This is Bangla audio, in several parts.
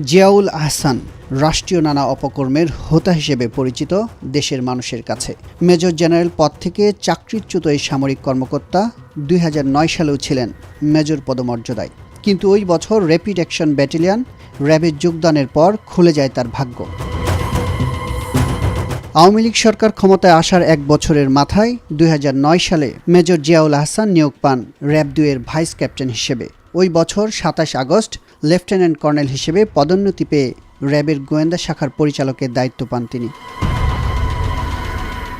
জিয়াউল আহসান রাষ্ট্রীয় নানা অপকর্মের হোতা হিসেবে পরিচিত দেশের মানুষের কাছে। মেজর জেনারেল পদ থেকে চাকরিচ্যুত এই সামরিক কর্মকর্তা 2009 সালেও ছিলেন মেজর পদমর্যাদায়। কিন্তু ওই বছর র্যাপিড অ্যাকশন ব্যাটালিয়ন র্যাবে যোগদানের পর খুলে যায় তার ভাগ্য। আওয়ামী লীগ সরকার ক্ষমতায় আসার এক বছরের মাথায় 2009 সালে মেজর জিয়াউল আহসান নিয়োগ পান র্যাব 2-এর ভাইস ক্যাপ্টেন হিসেবে। ওই বছর 27 আগস্ট লেফটেন্যান্ট কর্নেল হিসেবে পদোন্নতি পেয়ে র্যাবের গোয়েন্দা শাখার পরিচালকের দায়িত্ব পান তিনি।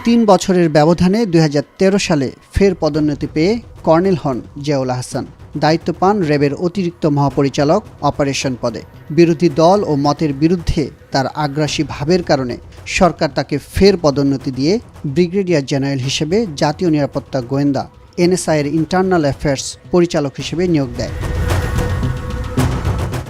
3 বছরের ব্যবধানে 2013 সালে ফের পদোন্নতি পেয়ে কর্নেল হন জিয়াউল আহসান। দায়িত্ব পান র্যাবের অতিরিক্ত মহাপরিচালক অপারেশন পদে। বিরোধী দল ও মতের বিরুদ্ধে তার আগ্রাসী ভাবের কারণে সরকার তাকে ফের পদোন্নতি দিয়ে ব্রিগেডিয়ার জেনারেল হিসেবে জাতীয় নিরাপত্তা গোয়েন্দা NSI-এর ইন্টারনাল অ্যাফেয়ার্স পরিচালক হিসেবে নিয়োগ দেয়।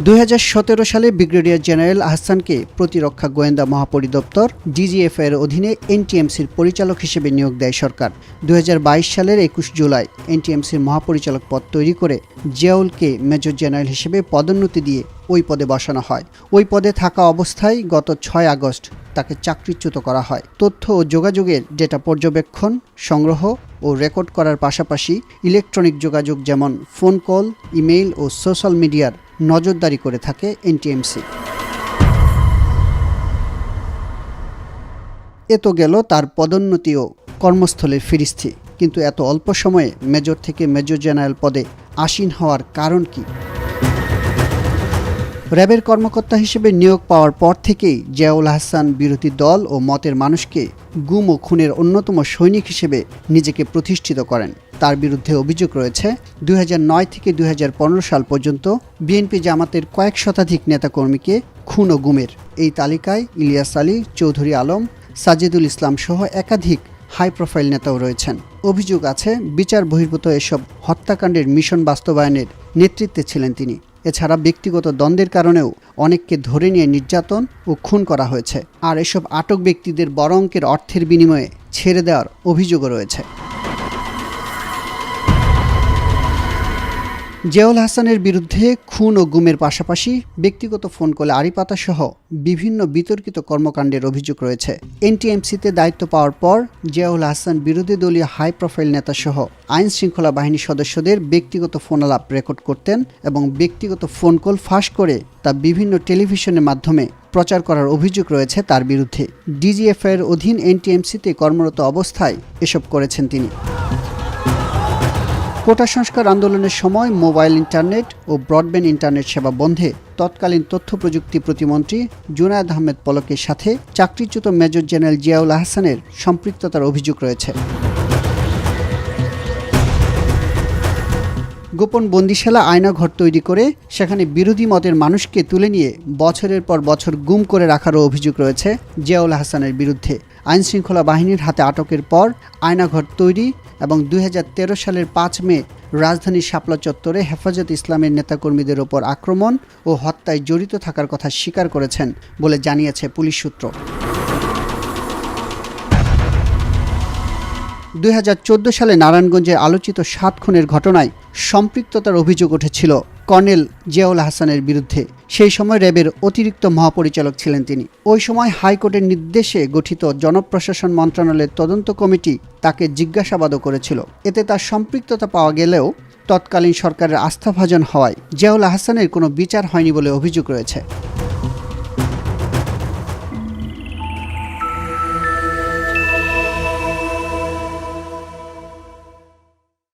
2017 সালে ব্রিগেডিয়ার জেনারেল আহসানকে প্রতিরক্ষা গোয়েন্দা মহাপরিদপ্তর DGF-এর অধীনে NTMC-র পরিচালক হিসেবে নিয়োগ দেয় সরকার। 2022 সালের 21 জুলাই NTMC-র মহাপরিচালক পদ তৈরি করে জিয়াউলকে মেজর জেনারেল হিসেবে পদোন্নতি দিয়ে ওই পদে বসানো হয়। ওই পদে থাকা অবস্থায় গত 6 আগস্ট তাকে চাকরিচ্যুত করা হয়। তথ্য ও যোগাযোগের ডেটা পর্যবেক্ষণ, সংগ্রহ ও রেকর্ড করার পাশাপাশি ইলেকট্রনিক যোগাযোগ যেমন ফোন কল, ইমেইল ও সোশ্যাল মিডিয়ার নজরদারি করে থাকে NTMC। এ তো গেল তার পদোন্নতি ও কর্মস্থলের ফিরিস্তি, কিন্তু এত অল্প সময়ে মেজর থেকে মেজর জেনারেল পদে আসীন হওয়ার কারণ কি? র্যাবের কর্মকর্তা হিসেবে নিয়োগ পাওয়ার পর থেকেই জিয়াউল আহসান বিরোধী দল ও মতের মানুষকে গুম ও খুনের অন্যতম সৈনিক হিসেবে নিজেকে প্রতিষ্ঠিত করেন। তার বিরুদ্ধে অভিযোগ রয়েছে 2009 থেকে 2015 সাল পর্যন্ত বিএনপি জামাতের কয়েক শতাধিক নেতাকর্মীকে খুন ও গুমের। এই তালিকায় ইলিয়াস আলী, চৌধুরী আলম, সাজিদুল ইসলাম সহ একাধিক হাই প্রোফাইল নেতাও রয়েছেন। অভিযোগ আছে বিচার বহির্ভূত এসব হত্যাকাণ্ডের মিশন বাস্তবায়নের নেতৃত্বে ছিলেন তিনি। এছাড়া ব্যক্তিগত দ্বন্দ্বের কারণেও অনেককে ধরে নিয়ে নির্যাতন ও খুন করা হয়েছে। আর এসব আটক ব্যক্তিদের বড় অঙ্কের অর্থের বিনিময়ে ছেড়ে দেওয়ার অভিযোগও রয়েছে। জিয়াউল আহসানের বিরুদ্ধে খুন ও গুমের পাশাপাশি ব্যক্তিগত ফোন কলে আড়িপাতা সহ বিভিন্ন বিতর্কিত কর্মকাণ্ডের অভিযোগ রয়েছে। NTMC-তে দায়িত্ব পাওয়ার পর জিয়াউল আহসান বিরোধী দলীয় হাই প্রোফাইল নেতা সহ আইন শৃঙ্খলা বাহিনীর সদস্যদের ব্যক্তিগত ফোনালাপ রেকর্ড করতেন এবং ব্যক্তিগত ফোন কল ফাঁস করে তা বিভিন্ন টেলিভিশনের মাধ্যমে প্রচার করার অভিযোগ রয়েছে তার বিরুদ্ধে। DGF-এর অধীন NTMC-তে কর্মরত অবস্থায় এসব করেছেন তিনি। কোটা সংস্কার আন্দোলনের সময় মোবাইল ইন্টারনেট ও ব্রডব্যান্ড ইন্টারনেট সেবা বন্ধে তৎকালীন তথ্য প্রযুক্তি প্রতিমন্ত্রী জুনায়েদ আহমেদ পলকের সাথে চাকরিচ্যুত মেজর জেনারেল জিয়াউল আহসানের সম্পৃক্ততার অভিযোগ রয়েছে। গোপন বন্দিশালা আয়নাঘর তৈরি করে সেখানে বিরোধী মতের মানুষকে তুলে নিয়ে বছরের পর বছর গুম করে রাখারও অভিযোগ রয়েছে জিয়াউল আহসানের বিরুদ্ধে। আইনশৃঙ্খলা বাহিনীর হাতে আটকের পর আয়নাঘর তৈরি এবং 2013 সালের 5 মে রাজধানীর শাপলা চত্বরে হেফাজত ইসলামের নেতাকর্মীদের ওপর আক্রমণ ও হত্যায় জড়িত থাকার কথা স্বীকার করেছেন বলে জানিয়েছে পুলিশ সূত্র। 2014 সালে নারায়ণগঞ্জে আলোচিত 7 খুনের ঘটনায় সম্পৃক্ততার অভিযোগ উঠেছিল কর্নেল জিয়াউল আহসানের বিরুদ্ধে। সেই সময় র্যাবের অতিরিক্ত মহাপরিচালক ছিলেন তিনি। ওই সময় হাইকোর্টের নির্দেশে গঠিত জনপ্রশাসন মন্ত্রণালয়ের তদন্ত কমিটি তাকে জিজ্ঞাসাবাদও করেছিল। এতে তার সম্পৃক্ততা পাওয়া গেলেও তৎকালীন সরকারের আস্থাভাজন হওয়ায় জিয়াউল আহসানের কোনো বিচার হয়নি বলে অভিযোগ রয়েছে।